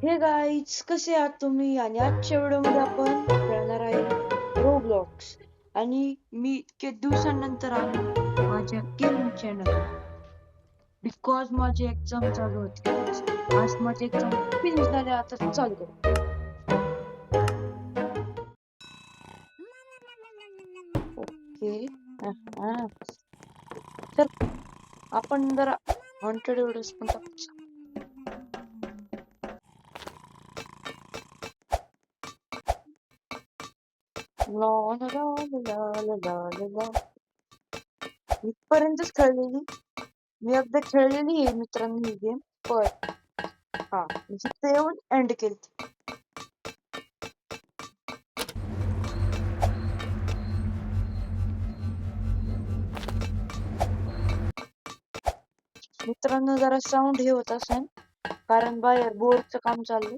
हे गाईज, कसे आहात तुम्ही? आणि आजच्या व्हिडिओमध्ये आपण खेळणार आहे रोब्लॉक्स. आणि मी इतके दिवसांनंतर आलो माझ्या गेमिंग चॅनल, बिकॉज माझी एक्झाम चालू होती. आज माझी एक्झाम फिनिश झाली, आता चालू करू. ओके. तर आपण जरा हॉन्टेड व्हिडिओज पण टाकू. ला ला ला ला ला ला ला ला. इथपर्यंतच खेळलेली. मी एकदा खेळलेली आहे मित्रांनी ही गेम, पण मी फक्त येऊन एंड केली. मित्रांनो, जरा साऊंड हे होत असेल कारण बाहेर बोर्डचं काम चाललंय.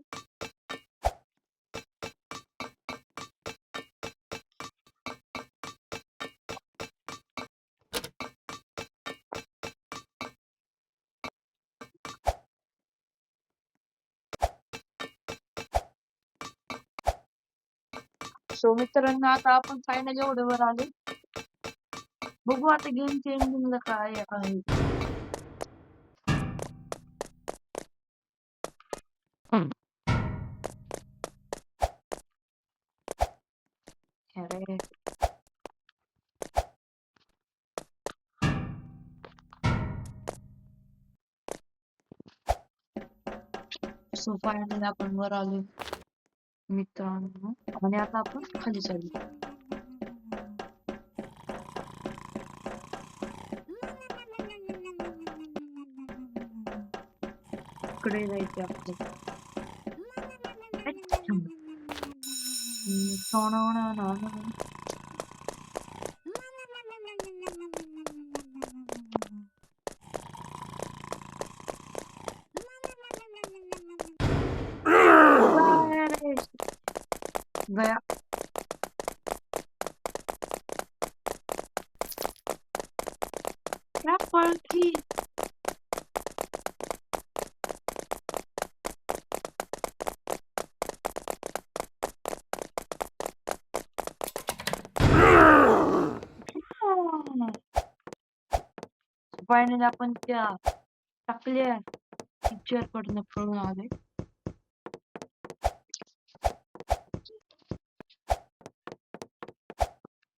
सो मित्रांनो, आता आपण फायनल एवढं वर आलो. बघू आता गेमच्या एंडिंगला काय आहे. अरे सो फायनल आपण वर आलो मित्रांनो, आणि आता आपण खाली चालू. इकडे जायचे आपलं. गया. क्या पळकी. फायनली आपण त्या टाकल्या टीचर कडनं पळून आले.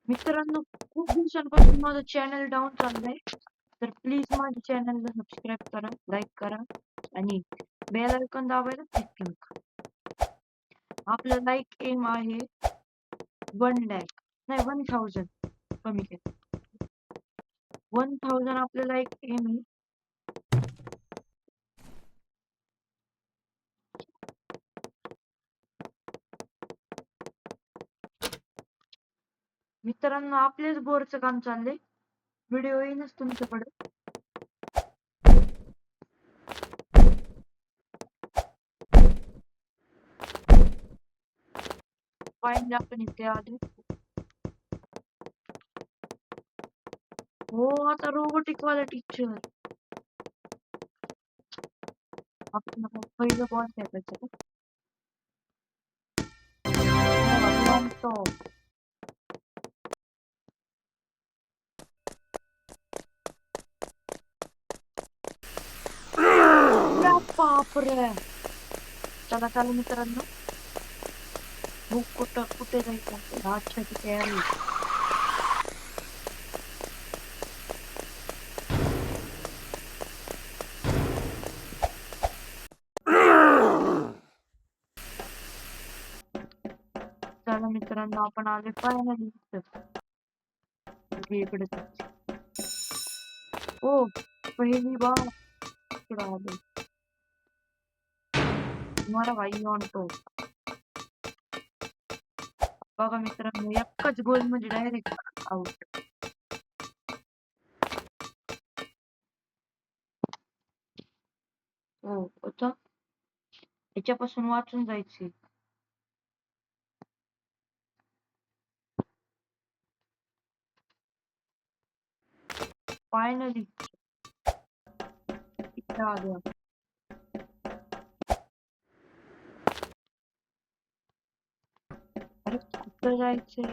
मित्रांनो, खूप दिवसांपासून माझं चॅनल डाऊन चाललंय, तर प्लीज माझ्या चॅनलला सबस्क्राईब करा, लाईक करा आणि बेल आयकॉन दाबायला क्लिक करा. आपलं लाईक एम आहे 1 लाख, नाही 1000, कमी केलं. 1000 आपलं लाईक एम आहे. मित्रांनो, आपलेच बोरचं काम चाललंय, व्हिडिओ येईनच तुमच्याकडे. फायनली आपण इथे आलो. हो, आता रोबोटिक वाला टीचर. आपण पहिलं बॉस द्यायचं. बापरे. चला चला मित्रांनो, कुठे जायचं. अच्छा तिथे आहे. चला मित्रांनो, आपण आले फायनली इकडे. ओ, पहिली बार इकडे आले. तुम्हाला भाई ऑन तो. बघा मित्रांनो, एकच गोल म्हणजे डायरेक्ट आउट. हो, आता याच्यापासून वाचून जायचे. फायनली इथे आलो. कुठं जायचंय?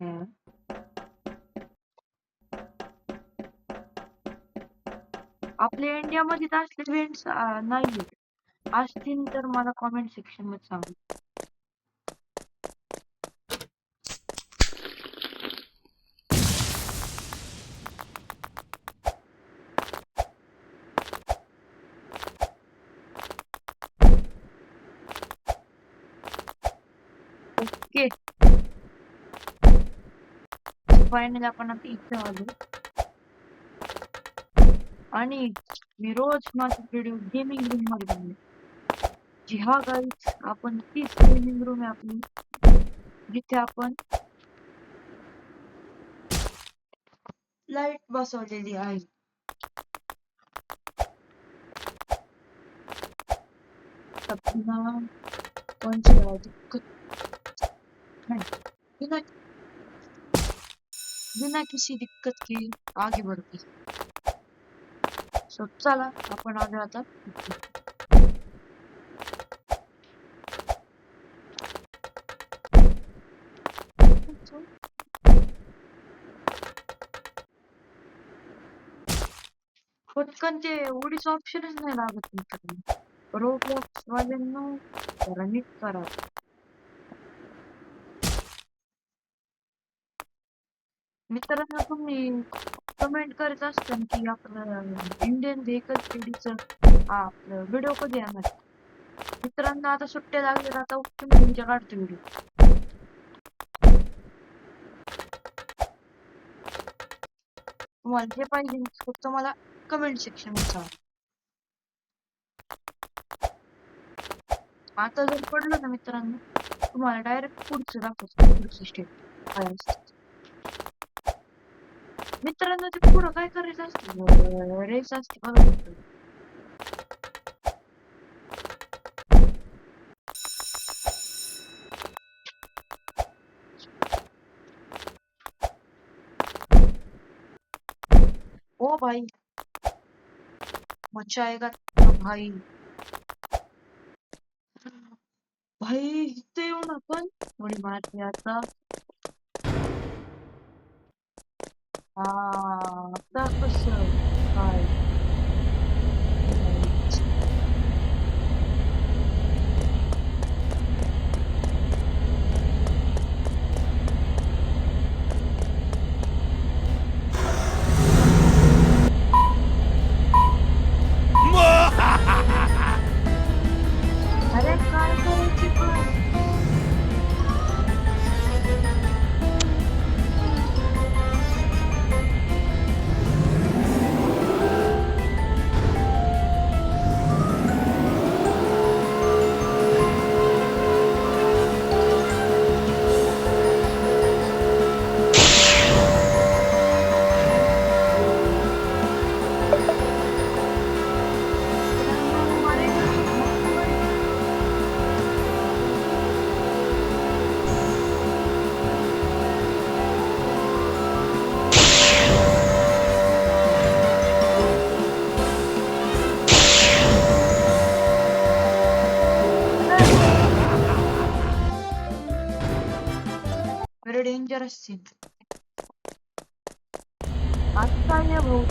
हं. आपल्या इंडियामध्ये तर असले इव्हेंट्स नाहीये. असतील तर मला कॉमेंट सेक्शन मध्ये सांगा. ओके, फायनली आपण आता इथे आलो आणि मी रोज माझे व्हिडिओ गेमिंग रूम मध्ये बनवले. जी हा गाईज, आपण तीच गेमिंग रूम आहे आपली, जिथे आपण लाईट बसवलेली आहे. बिना कोणची दिक्कत नहीं, बिना बिना किसी दिक्कत के आगे बढ़ते. सो चला आपण आलो आता इथे. पटकन ते उडीच ऑप्शनच नाही लागत तुमच्याकडे. रोब्लॉक्स वाल्यांनो जरा नीट करा. मित्रांनो, तुम्ही कमेंट करत असताना की आपलं इंडियन व्हेकल स्टडीचं आपलं व्हिडिओ कधी येणार. मित्रांनो, आता सुट्ट्या लागल्यात, आता तुम्ही तुमच्या काढतो व्हिडिओ. तुम्हाला जे पाहिजे फक्त मला कमेंट सेक्शन मध्ये सांगा. आता जर पडलं ना मित्रांनो, तुम्हाला डायरेक्ट पुढचं दाखवतो, पुढचं स्टेप काय असतं. मित्रांनो, ते पुढं काय करायचं असतं, रेस असते बघा मित्रांनो. ओ भाई, मच्छा आएगा भाई. भाई इथे येऊन आपण थोडी मारली आता. आता कसं काय अरे काय करायची पण. Very dangerous scene. आता ये भाऊ.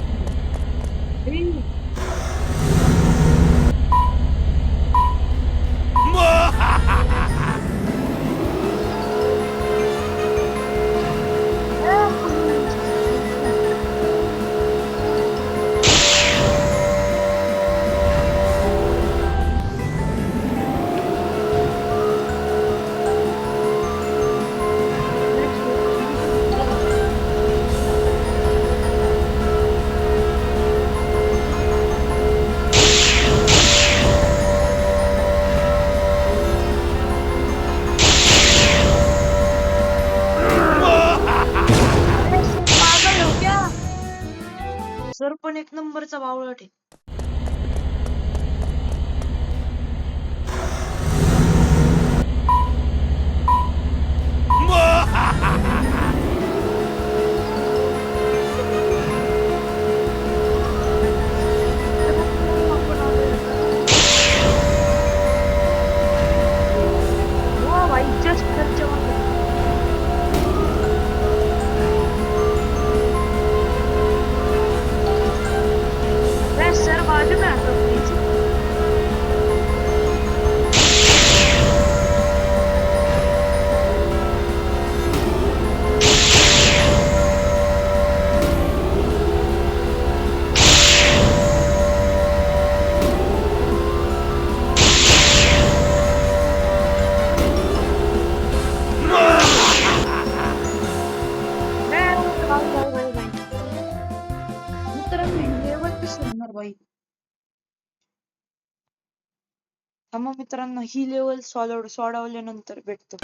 मग मित्रांनो ही लेवल सोडवल्यानंतर भेटतो.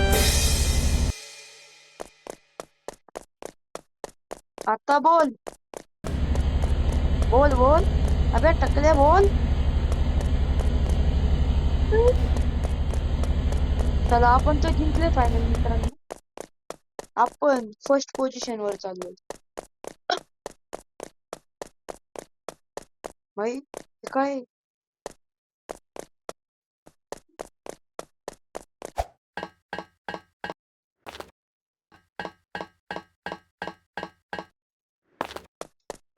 आता बोल बोल बोल. अबे टकले बोल. चला आपण तो जिंकले फायनल मित्रांनो. आपण फर्स्ट पोझिशन वर चाललोय. भाई हे काय?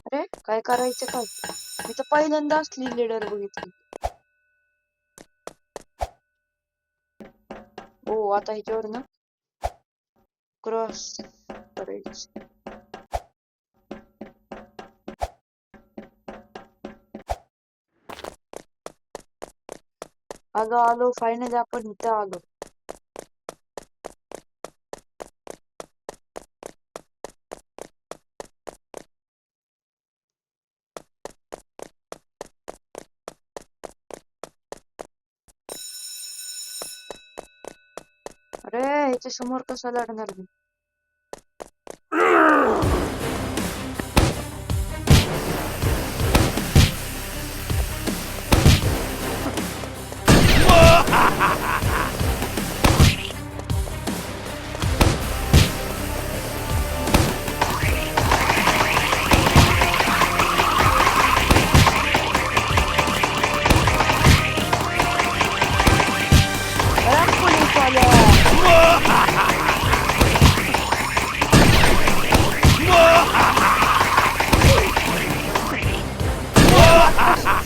अरे काय करायचं काय? मी तर पहिल्यांदा असली लीडर बघितली. हो आता ह्याच्यावर ना क्रॉस करायचं. आलो फायनली आपण इथं आलो. अरे ह्याच्या समोर कसं लढणार मी? अरे पोलीस वाल्या.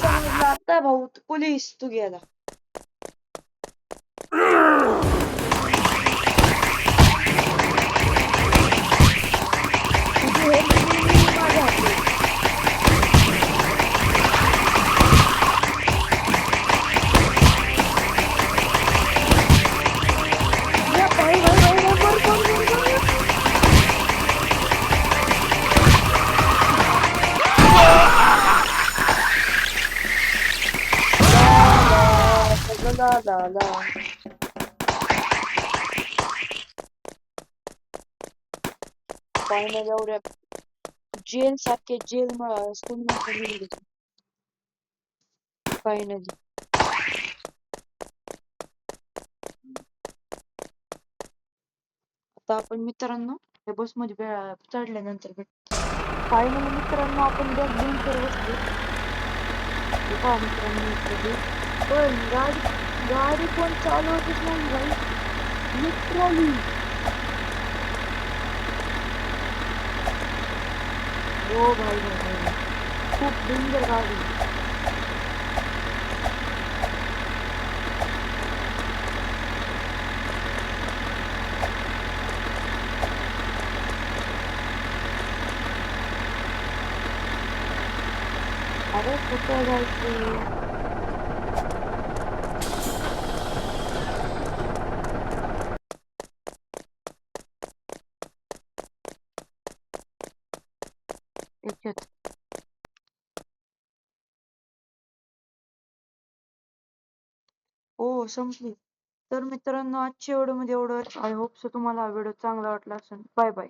समजलं आता भाऊ पोलीस तू गेला. तुझी हेल्प माझ्या हाती. या भाई भाई भाई वर वर. ला ला ला. फायनल एवढ्या जेल सारखे जेल स्कूल मध्ये फायनली. आता आपण मित्रांनो या बस मध्ये चढल्यानंतर भेट. फायनली मित्रांनो आपण बॅक बेंचवर बसलो. हे पहा मित्रांनो इकडे पण गाडी कोण चालवतच नाही भाई. लिटरली हो भाई भाई खूप डेंजर गाडी. अरे कुठं जायचं? याच्यात हो संपली. तर मित्रांनो आजच्या व्हिडिओ मध्ये एवढं. आय होप सो तुम्हाला हा व्हिडिओ चांगला वाटला असेल. Bye bye.